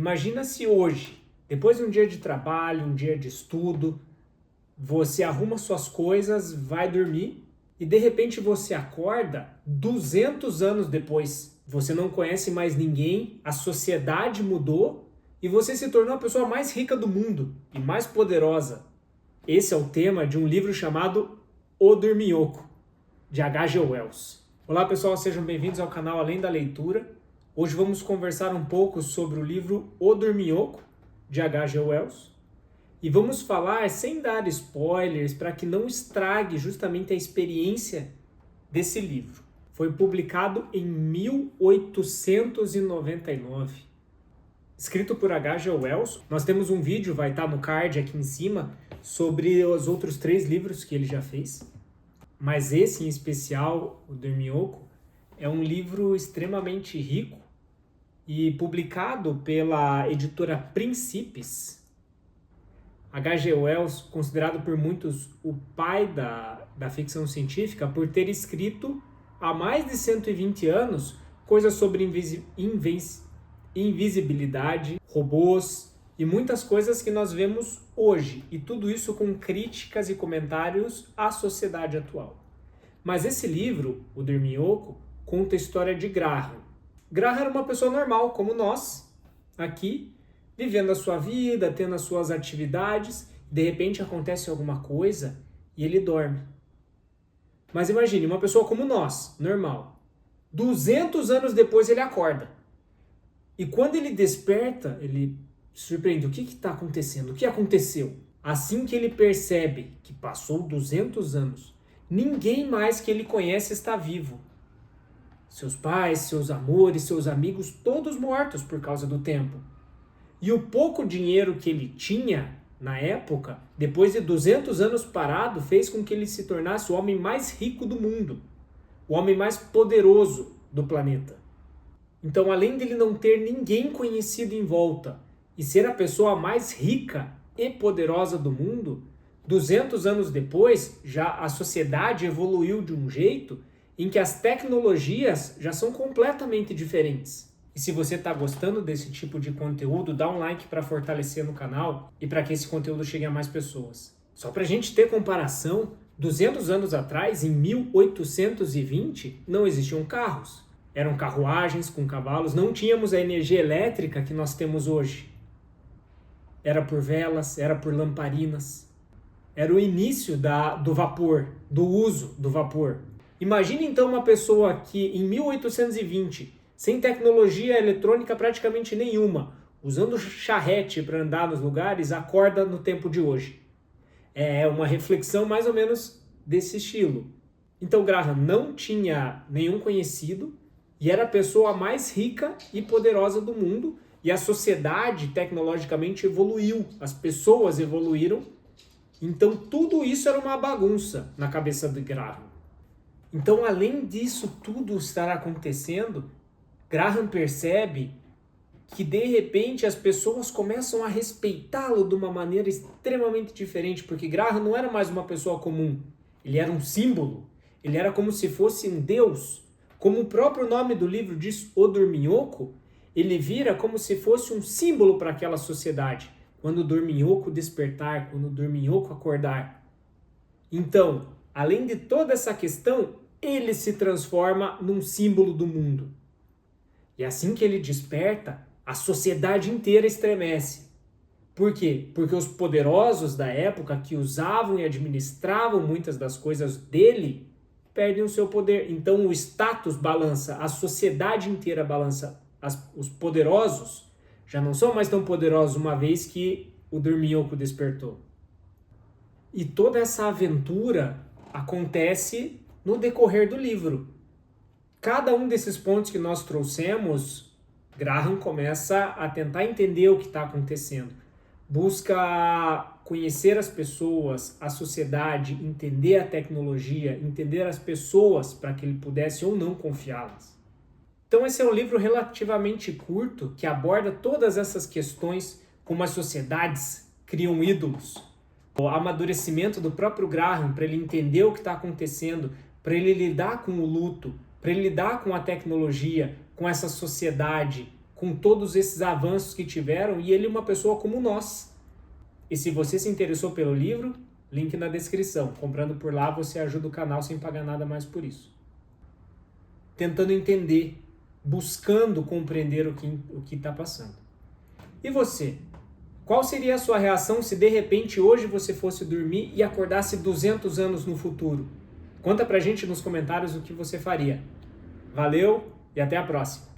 Imagina se hoje, depois de um dia de trabalho, um dia de estudo, você arruma suas coisas, vai dormir e de repente você acorda 200 anos depois. Você não conhece mais ninguém, a sociedade mudou e você se tornou a pessoa mais rica do mundo e mais poderosa. Esse é o tema de um livro chamado O Dorminhoco, de H.G. Wells. Olá pessoal, sejam bem-vindos ao canal Além da Leitura. Hoje vamos conversar um pouco sobre o livro O Dorminhoco, de H.G. Wells. E vamos falar sem dar spoilers para que não estrague justamente a experiência desse livro. Foi publicado em 1899. Escrito por H.G. Wells. Nós temos um vídeo, vai estar no card aqui em cima, sobre os outros 3 livros que ele já fez. Mas esse em especial, O Dorminhoco, é um livro extremamente rico e publicado pela editora Príncipes. H.G. Wells, considerado por muitos o pai da ficção científica, por ter escrito há mais de 120 anos coisas sobre invisibilidade, robôs e muitas coisas que nós vemos hoje, e tudo isso com críticas e comentários à sociedade atual. Mas esse livro, O Dorminhoco, conta a história de Graham. Graham era uma pessoa normal, como nós, aqui, vivendo a sua vida, tendo as suas atividades, de repente acontece alguma coisa e ele dorme. Mas imagine, uma pessoa como nós, normal, 200 anos depois ele acorda. E quando ele desperta, ele se surpreende. O que está acontecendo? O que aconteceu? Assim que ele percebe que passou 200 anos, ninguém mais que ele conhece está vivo. Seus pais, seus amores, seus amigos, todos mortos por causa do tempo. E o pouco dinheiro que ele tinha na época, depois de 200 anos parado, fez com que ele se tornasse o homem mais rico do mundo, o homem mais poderoso do planeta. Então, além dele não ter ninguém conhecido em volta e ser a pessoa mais rica e poderosa do mundo, 200 anos depois, já a sociedade evoluiu de um jeito em que as tecnologias já são completamente diferentes. E se você está gostando desse tipo de conteúdo, dá um like para fortalecer no canal e para que esse conteúdo chegue a mais pessoas. Só para a gente ter comparação, 200 anos atrás, em 1820, não existiam carros. Eram carruagens com cavalos, não tínhamos a energia elétrica que nós temos hoje. Era por velas, era por lamparinas. Era o início do vapor, do uso do vapor. Imagine então uma pessoa que em 1820, sem tecnologia eletrônica praticamente nenhuma, usando charrete para andar nos lugares, acorda no tempo de hoje. É uma reflexão mais ou menos desse estilo. Então Graham não tinha nenhum conhecido e era a pessoa mais rica e poderosa do mundo, e a sociedade tecnologicamente evoluiu, as pessoas evoluíram, então tudo isso era uma bagunça na cabeça de Graham. Então, além disso tudo estar acontecendo, Graham percebe que, de repente, as pessoas começam a respeitá-lo de uma maneira extremamente diferente, porque Graham não era mais uma pessoa comum, ele era um símbolo, ele era como se fosse um deus. Como o próprio nome do livro diz, O Dorminhoco, ele vira como se fosse um símbolo para aquela sociedade, quando o dorminhoco despertar, quando o dorminhoco acordar. Então, além de toda essa questão, ele se transforma num símbolo do mundo. E assim que ele desperta, a sociedade inteira estremece. Por quê? Porque os poderosos da época, que usavam e administravam muitas das coisas dele, perdem o seu poder. Então o status balança, a sociedade inteira balança. Os poderosos já não são mais tão poderosos uma vez que o dorminhoco despertou. E toda essa aventura acontece no decorrer do livro. Cada um desses pontos que nós trouxemos, Graham começa a tentar entender o que está acontecendo. Busca conhecer as pessoas, a sociedade, entender a tecnologia, entender as pessoas para que ele pudesse ou não confiá-las. Então esse é um livro relativamente curto que aborda todas essas questões, como as sociedades criam ídolos, o amadurecimento do próprio Graham para ele entender o que está acontecendo, para ele lidar com o luto, para ele lidar com a tecnologia, com essa sociedade, com todos esses avanços que tiveram, e ele é uma pessoa como nós. E se você se interessou pelo livro, link na descrição. Comprando por lá, você ajuda o canal sem pagar nada mais por isso. Tentando entender, buscando compreender o que está passando. E você? Qual seria a sua reação se de repente hoje você fosse dormir e acordasse 200 anos no futuro? Conta pra gente nos comentários o que você faria. Valeu e até a próxima!